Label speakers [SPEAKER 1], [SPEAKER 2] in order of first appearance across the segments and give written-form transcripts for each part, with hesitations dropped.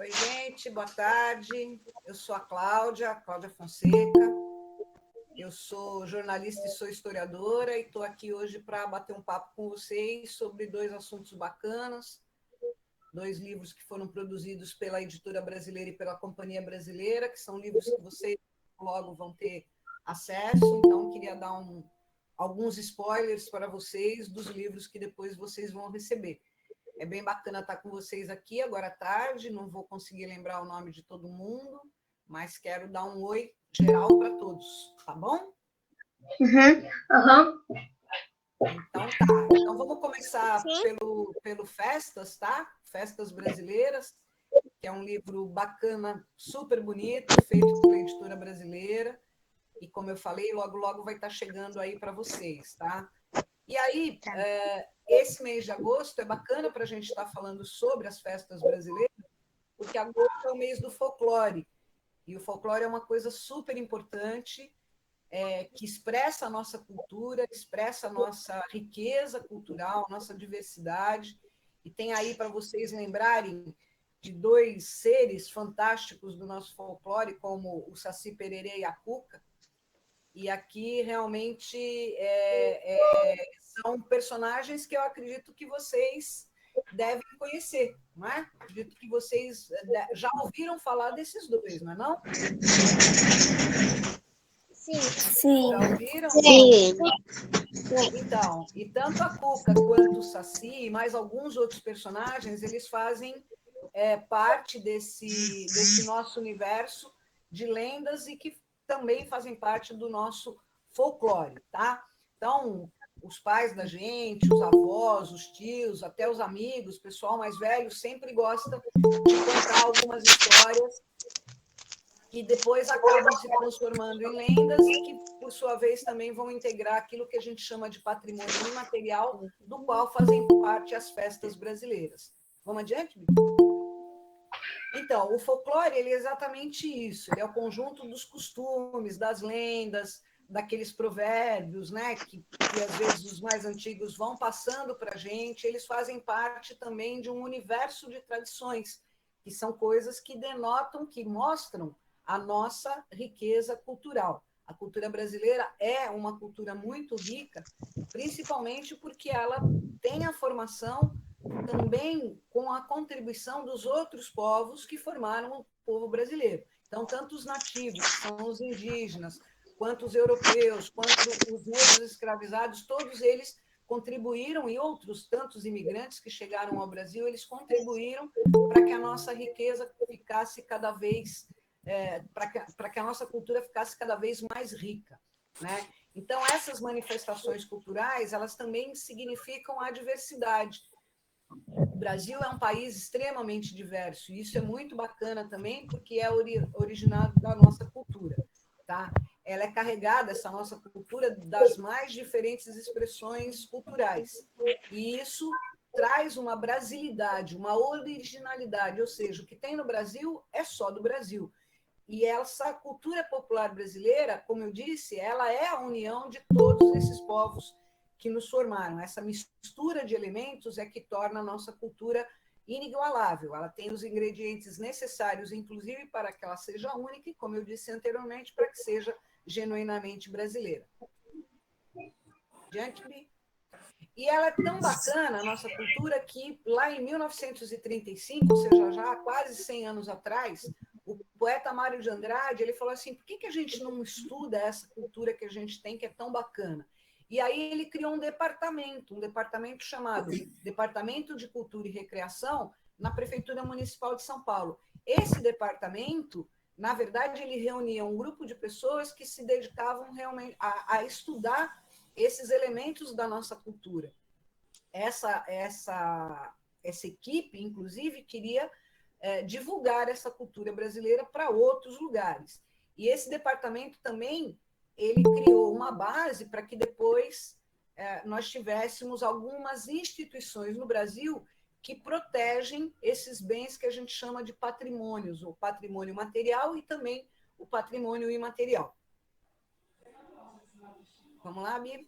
[SPEAKER 1] Oi, gente, boa tarde. Eu sou a Cláudia Fonseca. Eu sou jornalista e sou historiadora e estou aqui hoje para bater um papo com vocês sobre dois assuntos bacanas, dois livros que foram produzidos pela Editora Brasileira e pela Companhia Brasileira, que são livros que vocês logo vão ter acesso. Então, queria dar alguns spoilers para vocês dos livros que depois vocês vão receber. É bem bacana estar com vocês aqui agora à tarde, não vou conseguir lembrar o nome de todo mundo, mas quero dar um oi geral para todos, tá bom? Então tá. Então vamos começar pelo Festas, tá? Festas Brasileiras, que é um livro bacana, super bonito, feito pela Editora Brasileira, e como eu falei, logo logo vai estar chegando aí para vocês, tá? E aí, esse mês de agosto é bacana para a gente estar falando sobre as festas brasileiras, porque agosto é o mês do folclore, e o folclore é uma coisa super importante, que expressa a nossa cultura, expressa a nossa riqueza cultural, nossa diversidade, e tem aí para vocês lembrarem de dois seres fantásticos do nosso folclore, como o Saci Pererê e a Cuca, e aqui realmente são personagens que eu acredito que vocês devem conhecer, não é? Acredito que vocês já ouviram falar desses dois, não é não?
[SPEAKER 2] Sim.
[SPEAKER 1] Já ouviram?
[SPEAKER 2] Sim.
[SPEAKER 1] Então, e tanto a Cuca quanto o Saci e mais alguns outros personagens, eles fazem parte desse nosso universo de lendas e que também fazem parte do nosso folclore, tá? Então, os pais da gente, os avós, os tios, até os amigos, o pessoal mais velho sempre gosta de contar algumas histórias que depois acabam se transformando em lendas e que, por sua vez, também vão integrar aquilo que a gente chama de patrimônio imaterial, do qual fazem parte as festas brasileiras. Vamos adiante, Bibi? Então, o folclore ele é exatamente isso, ele é o conjunto dos costumes, das lendas, daqueles provérbios, né, que às vezes os mais antigos vão passando para a gente, eles fazem parte também de um universo de tradições, que são coisas que denotam, que mostram a nossa riqueza cultural. A cultura brasileira é uma cultura muito rica, principalmente porque ela tem a formação também com a contribuição dos outros povos que formaram o povo brasileiro. Então, tanto os nativos, que são os indígenas, quanto os europeus, quanto os negros escravizados, todos eles contribuíram, e outros tantos imigrantes que chegaram ao Brasil, eles contribuíram para que a nossa riqueza ficasse cada vez, para que a nossa cultura ficasse cada vez mais rica, né? Então, essas manifestações culturais, elas também significam a diversidade. O Brasil é um país extremamente diverso, e isso é muito bacana também, porque é originado da nossa cultura, tá? Ela é carregada, essa nossa cultura, das mais diferentes expressões culturais. E isso traz uma brasilidade, uma originalidade, ou seja, o que tem no Brasil é só do Brasil. E essa cultura popular brasileira, como eu disse, ela é a união de todos esses povos que nos formaram. Essa mistura de elementos é que torna a nossa cultura inigualável. Ela tem os ingredientes necessários, inclusive, para que ela seja única e, como eu disse anteriormente, para que seja genuinamente brasileira. Diante, Bi? E ela é tão bacana, a nossa cultura, que lá em 1935, ou seja, já há quase 100 anos atrás, o poeta Mário de Andrade ele falou assim: por que a gente não estuda essa cultura que a gente tem, que é tão bacana? E aí ele criou um departamento chamado Departamento de Cultura e Recreação, na Prefeitura Municipal de São Paulo. Esse departamento, na verdade, ele reunia um grupo de pessoas que se dedicavam realmente a estudar esses elementos da nossa cultura. Essa equipe, inclusive, queria divulgar essa cultura brasileira para outros lugares. E esse departamento também ele criou uma base para que depois nós tivéssemos algumas instituições no Brasil que protegem esses bens que a gente chama de patrimônios, o patrimônio material e também o patrimônio imaterial. Vamos lá, Bia?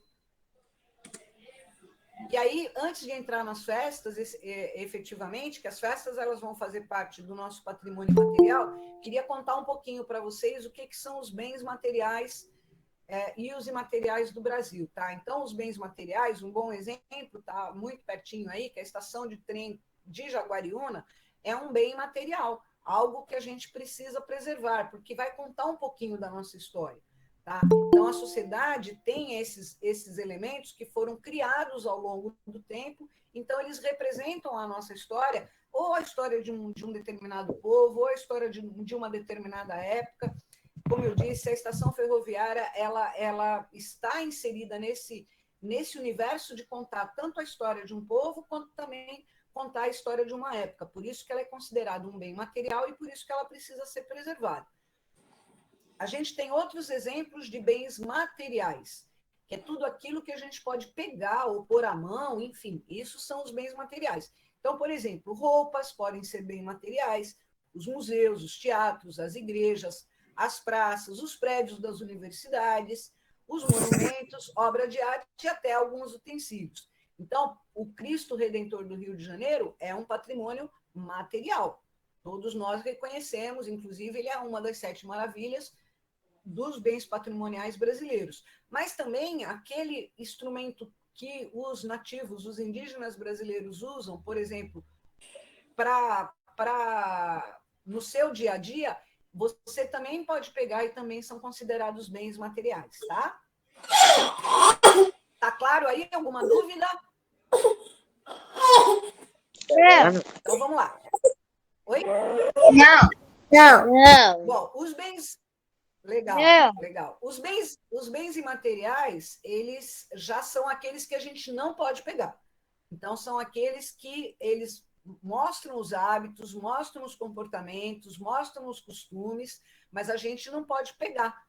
[SPEAKER 1] E aí, antes de entrar nas festas, efetivamente, que as festas elas vão fazer parte do nosso patrimônio material, queria contar um pouquinho para vocês o que são os bens materiais e os imateriais do Brasil, tá? Então, os bens materiais, um bom exemplo, tá muito pertinho aí, que é a estação de trem de Jaguariúna, é um bem material, algo que a gente precisa preservar, porque vai contar um pouquinho da nossa história, tá? Então, a sociedade tem esses elementos que foram criados ao longo do tempo, então eles representam a nossa história, ou a história de um determinado povo, ou a história de uma determinada época. Como eu disse, a estação ferroviária ela está inserida nesse universo de contar tanto a história de um povo, quanto também contar a história de uma época. Por isso que ela é considerada um bem material e por isso que ela precisa ser preservada. A gente tem outros exemplos de bens materiais, que é tudo aquilo que a gente pode pegar ou pôr à mão, enfim, isso são os bens materiais. Então, por exemplo, roupas podem ser bens materiais, os museus, os teatros, as igrejas, as praças, os prédios das universidades, os monumentos, obra de arte e até alguns utensílios. Então, o Cristo Redentor do Rio de Janeiro é um patrimônio material. Todos nós reconhecemos, inclusive, ele é uma das 7 maravilhas dos bens patrimoniais brasileiros. Mas também aquele instrumento que os nativos, os indígenas brasileiros usam, por exemplo, no seu dia a dia, você também pode pegar e também são considerados bens materiais, tá? Tá claro aí? Alguma dúvida? Então vamos lá. Oi?
[SPEAKER 2] Não. Não.
[SPEAKER 1] Bom, os bens. Legal, legal. Os bens imateriais, eles já são aqueles que a gente não pode pegar. Então, são aqueles que eles mostram os hábitos, mostram os comportamentos, mostram os costumes, mas a gente não pode pegar,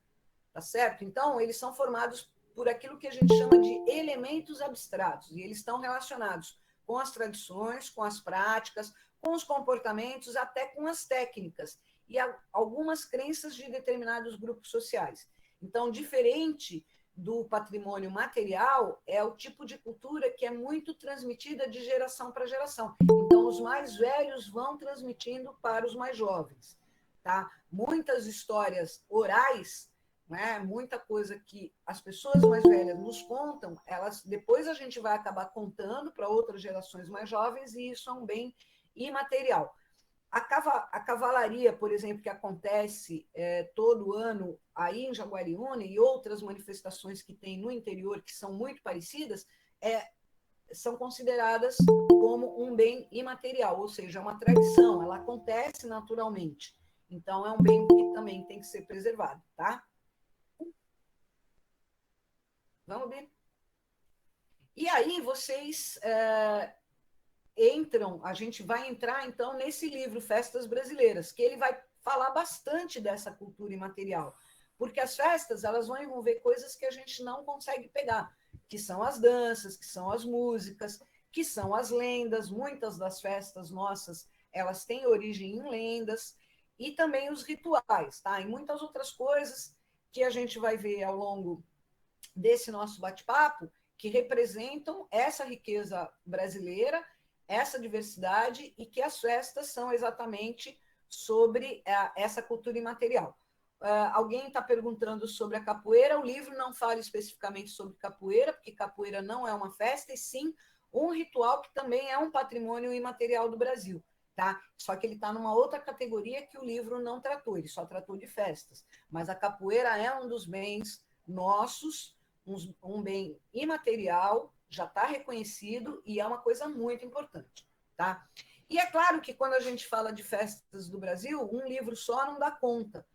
[SPEAKER 1] tá certo? Então, eles são formados por aquilo que a gente chama de elementos abstratos, e eles estão relacionados com as tradições, com as práticas, com os comportamentos, até com as técnicas e algumas crenças de determinados grupos sociais. Então, diferente do patrimônio material, é o tipo de cultura que é muito transmitida de geração para geração. Então, os mais velhos vão transmitindo para os mais jovens. Tá? Muitas histórias orais, né? Muita coisa que as pessoas mais velhas nos contam, elas depois a gente vai acabar contando para outras gerações mais jovens, e isso é um bem imaterial. A cavalaria, por exemplo, que acontece todo ano aí em Jaguariúna e outras manifestações que tem no interior que são muito parecidas, são consideradas como um bem imaterial, ou seja, uma tradição, ela acontece naturalmente. Então, é um bem que também tem que ser preservado, tá? Vamos ver? E aí, vocês a gente vai entrar, então, nesse livro, Festas Brasileiras, que ele vai falar bastante dessa cultura imaterial, porque as festas, elas vão envolver coisas que a gente não consegue pegar, que são as danças, que são as músicas, que são as lendas. Muitas das festas nossas, elas têm origem em lendas, e também os rituais, tá? E muitas outras coisas que a gente vai ver ao longo desse nosso bate-papo, que representam essa riqueza brasileira, essa diversidade, e que as festas são exatamente sobre essa cultura imaterial. Alguém está perguntando sobre a capoeira. O livro não fala especificamente sobre capoeira, porque capoeira não é uma festa, e sim um ritual que também é um patrimônio imaterial do Brasil. Tá? Só que ele está numa outra categoria que o livro não tratou, ele só tratou de festas. Mas a capoeira é um dos bens nossos, um bem imaterial, já está reconhecido e é uma coisa muito importante. Tá? E é claro que quando a gente fala de festas do Brasil, um livro só não dá conta.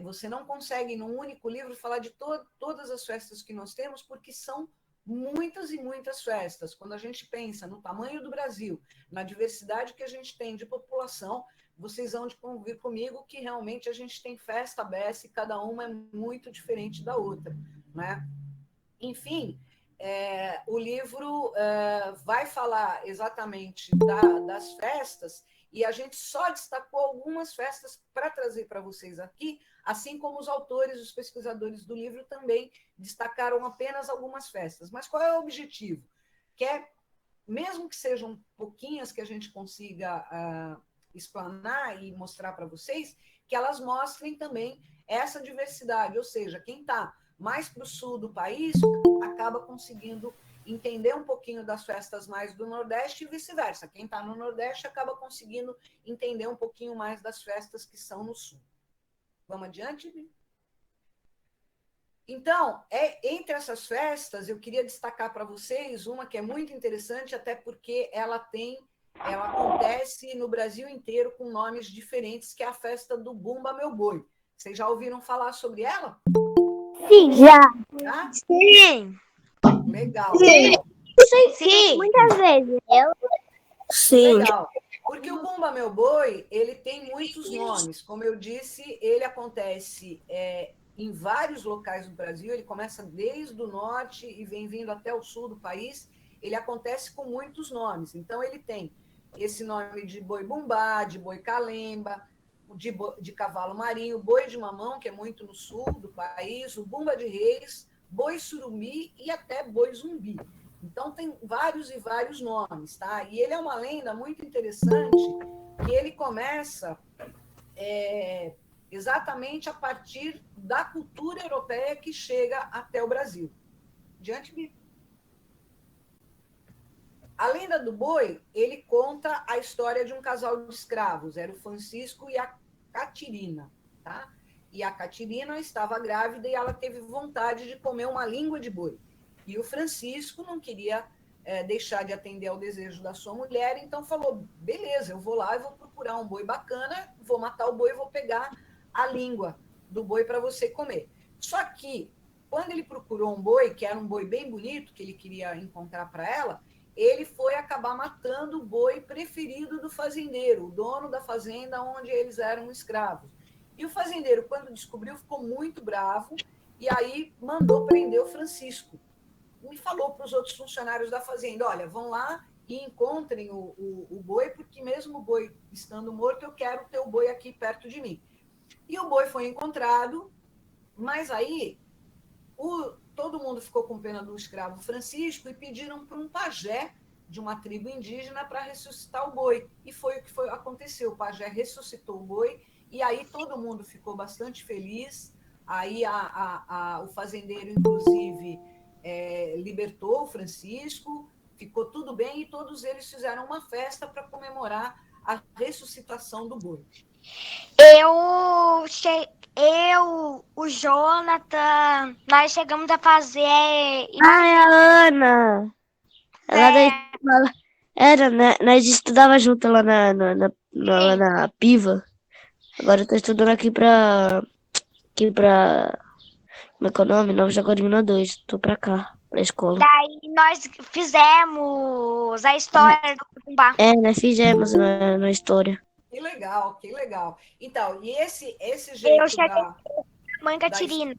[SPEAKER 1] Você não consegue, num único livro, falar de todas as festas que nós temos, porque são muitas e muitas festas. Quando a gente pensa no tamanho do Brasil, na diversidade que a gente tem de população, vocês vão de convir comigo que realmente a gente tem festa beça e cada uma é muito diferente da outra, né? Enfim, o livro vai falar exatamente das festas, e a gente só destacou algumas festas para trazer para vocês aqui, assim como os autores, os pesquisadores do livro também destacaram apenas algumas festas. Mas qual é o objetivo? quer, mesmo que sejam pouquinhas que a gente consiga explanar e mostrar para vocês, que elas mostrem também essa diversidade, ou seja, quem está mais para o sul do país acaba conseguindo entender um pouquinho das festas mais do Nordeste e vice-versa. Quem está no Nordeste acaba conseguindo entender um pouquinho mais das festas que são no Sul. Vamos adiante? Então, entre essas festas, eu queria destacar para vocês uma que é muito interessante, até porque ela acontece no Brasil inteiro com nomes diferentes, que é a festa do Bumba Meu Boi. Vocês já ouviram falar sobre ela?
[SPEAKER 2] Sim, já.
[SPEAKER 1] Tá?
[SPEAKER 2] Sim.
[SPEAKER 1] Legal.
[SPEAKER 2] Sim. Sim. Muitas vezes. Sim.
[SPEAKER 1] Legal. Porque o Bumba Meu Boi, ele tem muitos nomes. Como eu disse, ele acontece em vários locais do Brasil. Ele começa desde o norte e vem vindo até o sul do país. Ele acontece com muitos nomes. Então, ele tem esse nome de boi bumbá, de boi calemba, de cavalo marinho, boi de mamão, que é muito no sul do país, o bumba de reis, boi surumi e até boi zumbi. Então, tem vários e vários nomes, tá? E ele é uma lenda muito interessante, que ele começa exatamente a partir da cultura europeia que chega até o Brasil. Diante de... A lenda do boi, ele conta a história de um casal de escravos, era o Francisco e a Catirina, tá? E a Catirina estava grávida e ela teve vontade de comer uma língua de boi. E o Francisco não queria deixar de atender ao desejo da sua mulher, então falou, beleza, eu vou lá e vou procurar um boi bacana, vou matar o boi e vou pegar a língua do boi para você comer. Só que, quando ele procurou um boi, que era um boi bem bonito, que ele queria encontrar para ela, ele foi acabar matando o boi preferido do fazendeiro, o dono da fazenda onde eles eram escravos. E o fazendeiro, quando descobriu, ficou muito bravo e aí mandou prender o Francisco. E falou para os outros funcionários da fazenda, olha, vão lá e encontrem o boi, porque mesmo o boi estando morto, eu quero ter o boi aqui perto de mim. E o boi foi encontrado, mas aí todo mundo ficou com pena do escravo Francisco e pediram para um pajé de uma tribo indígena para ressuscitar o boi. E foi o que aconteceu. O pajé ressuscitou o boi e aí todo mundo ficou bastante feliz. Aí o fazendeiro, inclusive, libertou o Francisco, ficou tudo bem e todos eles fizeram uma festa para comemorar a ressuscitação do boi.
[SPEAKER 2] O Jonathan, nós chegamos a fazer.
[SPEAKER 3] A Ana! Ela da escola. Era, né? Nós estudava junto lá na Piva. Agora eu tô estudando aqui pra. Como é que é o nome? Nova Jaguarina 2. Tô pra cá, pra escola.
[SPEAKER 2] Daí nós fizemos a história do Bumbá.
[SPEAKER 3] Nós fizemos na história.
[SPEAKER 1] Que legal, que legal. Então, e esse jeito
[SPEAKER 2] Eu cheguei mãe Catirina.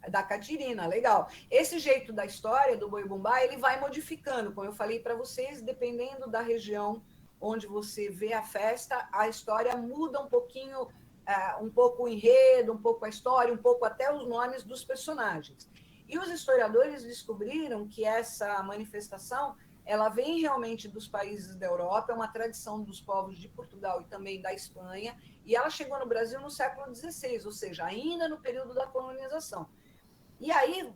[SPEAKER 1] Da Catirina, legal. Esse jeito da história do boi bumbá, ele vai modificando, como eu falei para vocês, dependendo da região onde você vê a festa, a história muda um pouquinho, um pouco o enredo, um pouco a história, um pouco até os nomes dos personagens. E os historiadores descobriram que essa manifestação, ela vem realmente dos países da Europa, é uma tradição dos povos de Portugal e também da Espanha, e ela chegou no Brasil no século XVI, ou seja, ainda no período da colonização. E aí,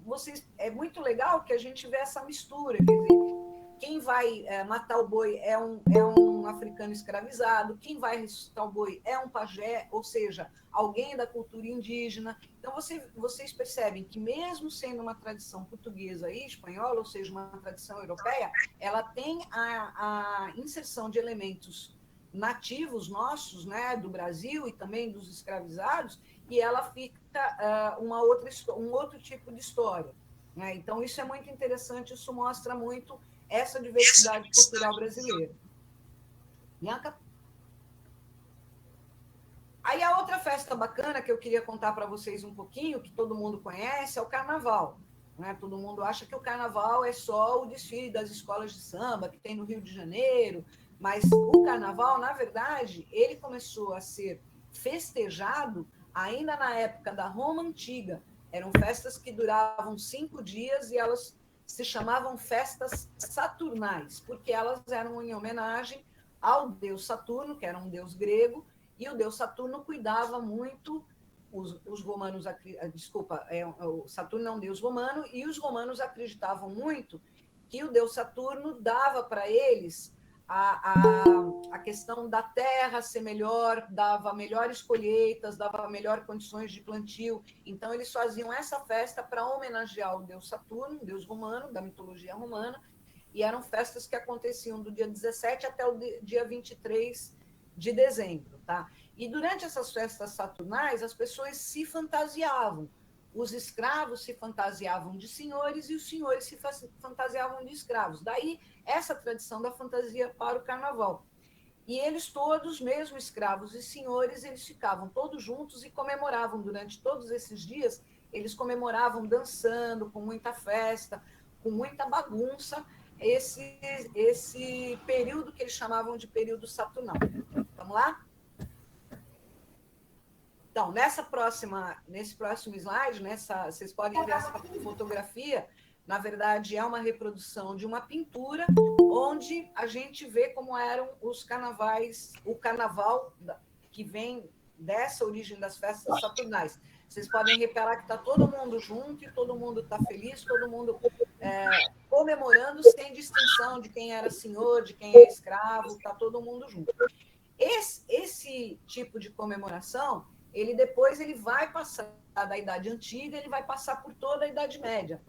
[SPEAKER 1] é muito legal que a gente vê essa mistura, quer dizer, quem vai matar o boi é um africano escravizado, quem vai ressuscitar o boi é um pajé, ou seja, alguém da cultura indígena. Então, vocês percebem que mesmo sendo uma tradição portuguesa e espanhola, ou seja, uma tradição europeia, ela tem a inserção de elementos nativos nossos, né, do Brasil e também dos escravizados, e ela fica um outro tipo de história, né? Então, isso é muito interessante, isso mostra muito essa diversidade cultural brasileira. Bianca? Aí a outra festa bacana que eu queria contar para vocês um pouquinho, que todo mundo conhece, é o Carnaval. Né? Todo mundo acha que o Carnaval é só o desfile das escolas de samba que tem no Rio de Janeiro, mas o Carnaval, na verdade, ele começou a ser festejado ainda na época da Roma Antiga. Eram festas que duravam 5 dias e elas se chamavam festas saturnais, porque elas eram em homenagem ao deus Saturno, que era um deus grego, e o deus Saturno cuidava muito, os romanos, o Saturno é um deus romano, e os romanos acreditavam muito que o deus Saturno dava para eles a questão da terra ser melhor, dava melhores colheitas, dava melhores condições de plantio. Então, eles faziam essa festa para homenagear o deus Saturno, um deus romano, da mitologia romana, e eram festas que aconteciam do dia 17 até o dia 23 de dezembro. Tá? E durante essas festas saturnais, as pessoas se fantasiavam. Os escravos se fantasiavam de senhores e os senhores se fantasiavam de escravos. Daí, essa tradição da fantasia para o carnaval. E eles todos, mesmo escravos e senhores, eles ficavam todos juntos e comemoravam durante todos esses dias, eles comemoravam dançando, com muita festa, com muita bagunça, esse período que eles chamavam de período saturnal. Vamos lá? Então, nesse próximo slide, vocês podem ver essa fotografia, na verdade, é uma reprodução de uma pintura, onde a gente vê como eram os carnavais, o carnaval que vem dessa origem das festas saturnais. Vocês podem reparar que está todo mundo junto e todo mundo está feliz, todo mundo comemorando sem distinção de quem era senhor, de quem é escravo, está todo mundo junto. Esse tipo de comemoração, depois ele vai passar da Idade Antiga, ele vai passar por toda a Idade Média.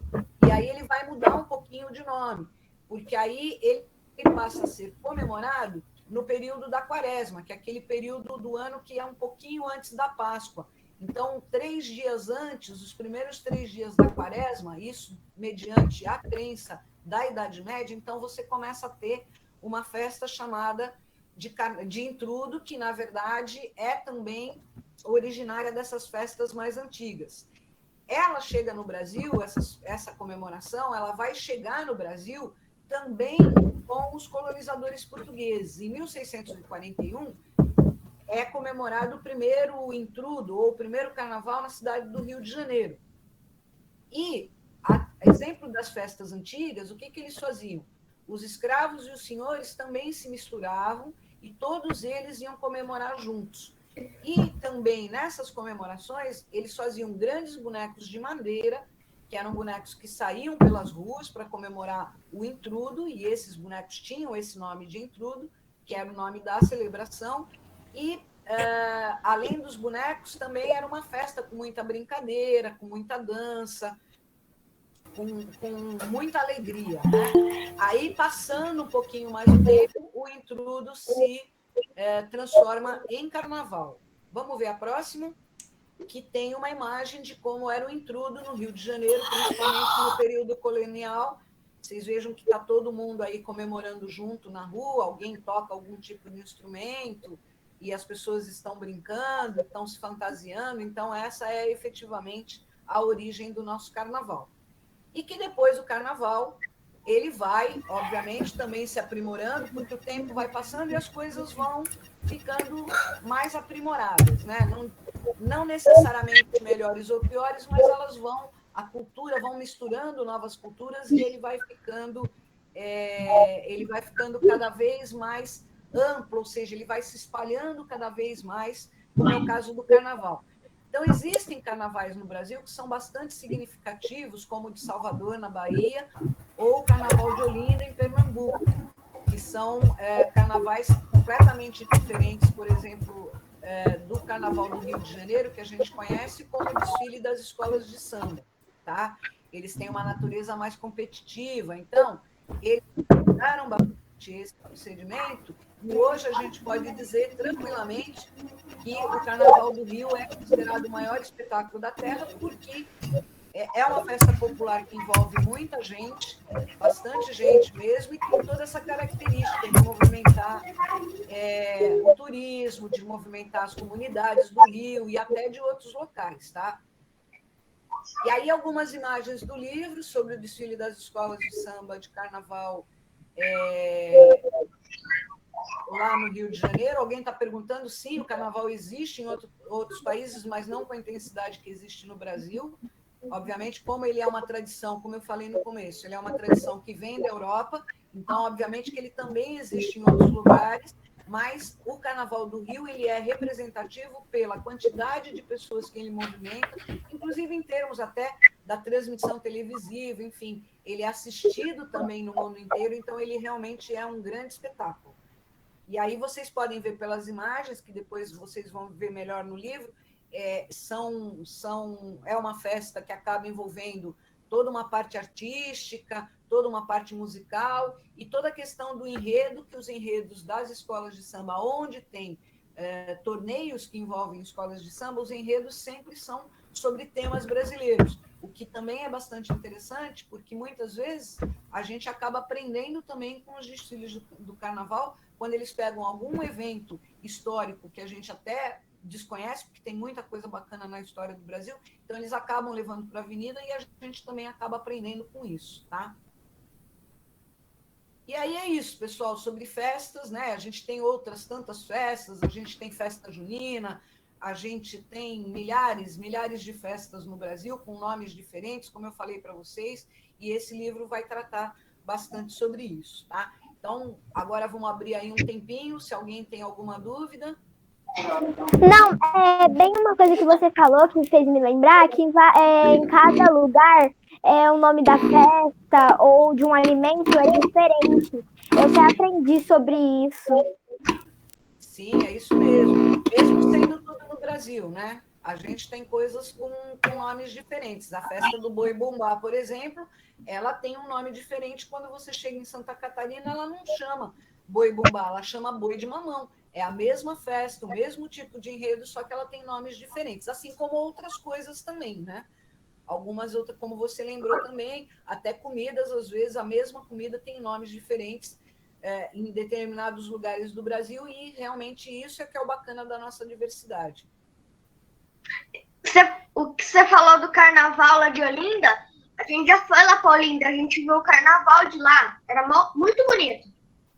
[SPEAKER 1] E aí ele vai mudar um pouquinho de nome, porque aí ele passa a ser comemorado no período da Quaresma, que é aquele período do ano que é um pouquinho antes da Páscoa. Então, 3 dias antes, os primeiros 3 dias da Quaresma, isso mediante a crença da Idade Média, então você começa a ter uma festa chamada de intrudo, que, na verdade, é também originária dessas festas mais antigas. Ela chega no Brasil, essa comemoração, ela vai chegar no Brasil também com os colonizadores portugueses. Em 1641, é comemorado o primeiro intrudo, ou o primeiro carnaval na cidade do Rio de Janeiro. E, a exemplo das festas antigas, o que eles faziam? Os escravos e os senhores também se misturavam e todos eles iam comemorar juntos. E também, nessas comemorações, eles faziam grandes bonecos de madeira, que eram bonecos que saíam pelas ruas para comemorar o intrudo, e esses bonecos tinham esse nome de intrudo, que era o nome da celebração. E, além dos bonecos, também era uma festa com muita brincadeira, com muita dança, com muita alegria. Né? Aí, passando um pouquinho mais o tempo, o intrudo se transforma em carnaval. Vamos ver a próxima, que tem uma imagem de como era o intrudo no Rio de Janeiro, principalmente no período colonial. Vocês vejam que está todo mundo aí comemorando junto na rua, alguém toca algum tipo de instrumento e as pessoas estão brincando, estão se fantasiando. Então, essa é efetivamente a origem do nosso carnaval. E que depois do carnaval, ele vai, obviamente, também se aprimorando, porque o tempo vai passando e as coisas vão ficando mais aprimoradas, né? Não necessariamente melhores ou piores, mas a cultura vão misturando novas culturas e ele vai ficando cada vez mais amplo, ou seja, ele vai se espalhando cada vez mais, como é o caso do carnaval. Então, existem carnavais no Brasil que são bastante significativos, como o de Salvador, na Bahia, ou o Carnaval de Olinda, em Pernambuco, que são carnavais completamente diferentes, por exemplo, do Carnaval do Rio de Janeiro, que a gente conhece como o desfile das escolas de samba. Tá? Eles têm uma natureza mais competitiva, então, eles mudaram bastante esse procedimento, e hoje a gente pode dizer tranquilamente que o Carnaval do Rio é considerado o maior espetáculo da Terra, porque é uma festa popular que envolve muita gente, bastante gente mesmo, e tem toda essa característica de movimentar o turismo, de movimentar as comunidades do Rio e até de outros locais, tá? E aí algumas imagens do livro sobre o desfile das escolas de samba de carnaval lá no Rio de Janeiro. Alguém está perguntando, sim, o carnaval existe em outros países, mas não com a intensidade que existe no Brasil. obviamente, como ele é uma tradição, como eu falei no começo, ele é uma tradição que vem da Europa, então, obviamente, que ele também existe em outros lugares, mas o Carnaval do Rio ele é representativo pela quantidade de pessoas que ele movimenta, inclusive em termos até da transmissão televisiva, enfim, ele é assistido também no mundo inteiro, então ele realmente é um grande espetáculo. E aí vocês podem ver pelas imagens, que depois vocês vão ver melhor no livro, é uma festa que acaba envolvendo toda uma parte artística, toda uma parte musical e toda a questão do enredo, que os enredos das escolas de samba, onde tem torneios que envolvem escolas de samba, os enredos sempre são sobre temas brasileiros, o que também é bastante interessante, porque muitas vezes a gente acaba aprendendo também com os desfiles do carnaval, quando eles pegam algum evento histórico que a gente até desconhece, porque tem muita coisa bacana na história do Brasil, então eles acabam levando para a avenida e a gente também acaba aprendendo com isso, tá? E aí é isso, pessoal, sobre festas, né? A gente tem outras tantas festas, a gente tem festa junina, a gente tem milhares de festas no Brasil com nomes diferentes, como eu falei para vocês, e esse livro vai tratar bastante sobre isso, tá? Então, agora vamos abrir aí um tempinho, se alguém tem alguma dúvida.
[SPEAKER 4] Não, é bem uma coisa que você falou que me fez me lembrar que em cada lugar o nome da festa ou de um alimento é diferente. Eu já aprendi sobre isso.
[SPEAKER 1] Sim, é isso mesmo. Mesmo sendo tudo no Brasil, né? A gente tem coisas com nomes diferentes. A festa do Boi Bumbá, por exemplo, ela tem um nome diferente. Quando você chega em Santa Catarina, ela não chama Boi Bumbá, ela chama Boi de Mamão. É a mesma festa, o mesmo tipo de enredo, só que ela tem nomes diferentes, assim como outras coisas também, né? Algumas outras, como você lembrou também, até comidas, às vezes, a mesma comida tem nomes diferentes em determinados lugares do Brasil, e realmente isso é que é o bacana da nossa diversidade.
[SPEAKER 5] O que você falou do carnaval lá de Olinda, a gente já foi lá para Olinda, a gente viu o carnaval de lá, era muito bonito.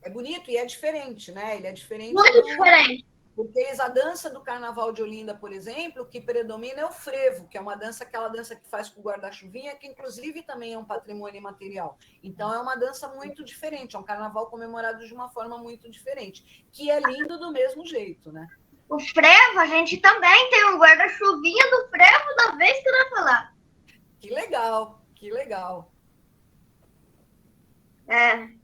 [SPEAKER 1] É bonito e é diferente, né? Ele é diferente.
[SPEAKER 5] Muito diferente.
[SPEAKER 1] Porque a dança do Carnaval de Olinda, por exemplo, o que predomina é o frevo, que é uma dança, aquela dança que faz com o guarda-chuvinha, que inclusive também é um patrimônio imaterial. Então é uma dança muito diferente, é um carnaval comemorado de uma forma muito diferente, que é lindo do mesmo jeito, né?
[SPEAKER 5] O frevo, a gente também tem um guarda-chuvinha do frevo da vez que eu ia falar.
[SPEAKER 1] Que legal, que legal.
[SPEAKER 5] É.